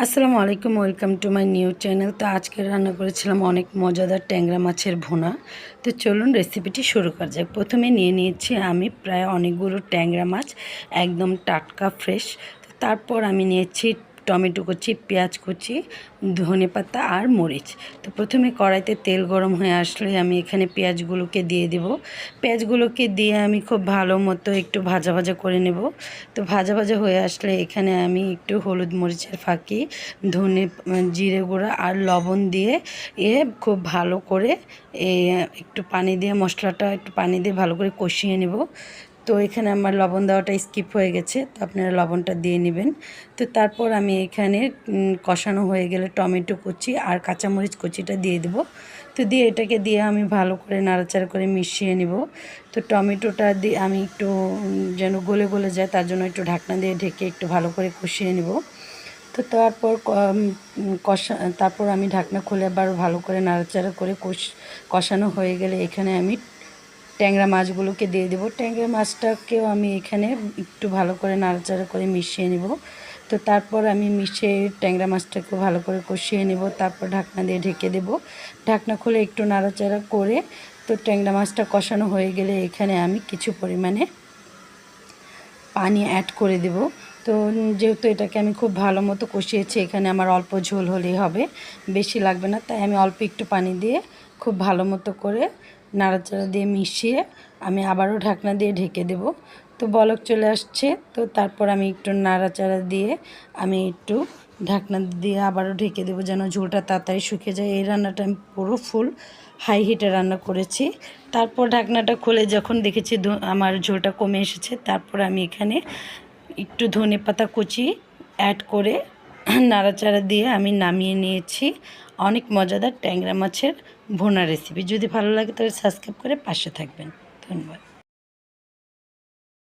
আসসালামু আলাইকুম, welcome to my new channel. তো আজকে রান্না করেছিলাম অনেক মজাদার ট্যাংরা মাছের ভুনা। তো চলুন রেসিপিটি শুরু করা যাক। প্রথমে নিয়ে নিয়েছি আমি প্রায় অনেকগুলো ট্যাংরা মাছ, একদম টাটকা ফ্রেশ। তারপর আমি নিয়েছি টমেটো কুচি, পেঁয়াজ কুচি, ধনেপাতা আর মরিচ। তো প্রথমে কড়াইতে তেল গরম হয়ে আসলে আমি এখানে পেঁয়াজগুলোকে দিয়ে দেব। পেঁয়াজগুলোকে দিয়ে আমি খুব ভালো মতো একটু ভাজা ভাজা করে নেব। তো ভাজা ভাজা হয়ে আসলে এখানে আমি একটু হলুদ মরিচের ফাঁকি, ধনে জিরে গুঁড়া আর লবণ দিয়ে খুব ভালো করে একটু পানি দিয়ে মশলাটা একটু পানি দিয়ে ভালো করে কষিয়ে নেব। তো এখানে আমার লবণ দেওয়াটা স্কিপ হয়ে গেছে, তো আপনারা লবণটা দিয়ে নেবেন। তো তারপর আমি এখানে কষানো হয়ে গেলে টমেটো কুচি আর কাঁচামরিচ কুচিটা দিয়ে দেব। তো দিয়ে এটাকে দিয়ে আমি ভালো করে নাড়াচাড়া করে মিশিয়ে নেব। তো টমেটোটা দিয়ে আমি একটু যেন গলে গলে যায় তার জন্য একটু ঢাকনা দিয়ে ঢেকে একটু ভালো করে কষিয়ে নেব। তো তারপর আমি ঢাকনা খুলে আবার ভালো করে নাড়াচাড়া করে কষানো হয়ে গেলে এখানে আমি ট্যাংরা মাছগুলোকে দিয়ে দেবো। ট্যাংরা মাছটাকেও আমি এখানে একটু ভালো করে নাড়াচাড়া করে মিশিয়ে নেব। তো তারপর আমি ট্যাংরা মাছটাকে ভালো করে কষিয়ে নেব। তারপর ঢাকনা দিয়ে ঢেকে দেব। ঢাকনা খুলে একটু নাড়াচাড়া করে তো ট্যাংরা মাছটা কষানো হয়ে গেলে এখানে আমি কিছু পরিমাণে পানি অ্যাড করে দেব। তো যেহেতু এটাকে আমি খুব ভালো মতো কষিয়েছি, এখানে আমার অল্প ঝোল হলেই হবে, বেশি লাগবে না। তাই আমি অল্প একটু পানি দিয়ে খুব ভালো মতো করে নাড়াচাড়া দিয়ে মিশিয়ে আমি আবারও ঢাকনা দিয়ে ঢেকে দেব। তো বলক চলে আসছে, তো তারপর আমি একটু নাড়াচাড়া দিয়ে আমি একটু ঢাকনা দিয়ে আবারও ঢেকে দেবো যেন ঝোলটা তাড়াতাড়ি শুকিয়ে যায়। এই রান্নাটা আমি পুরো ফুল হাই হিটে রান্না করেছি। তারপর ঢাকনাটা খুলে যখন দেখেছি আমার ঝোলটা কমে এসেছে, তারপর আমি এখানে একটু ধনেপাতা কুচি অ্যাড করে নাড়াচাড়া দিয়ে আমি নামিয়ে নিয়েছি। অনেক মজাদার ট্যাংরা মাছের ভুনা রেসিপি। যদি ভালো লাগে তাহলে সাবস্ক্রাইব করে পাশে থাকবেন। ধন্যবাদ।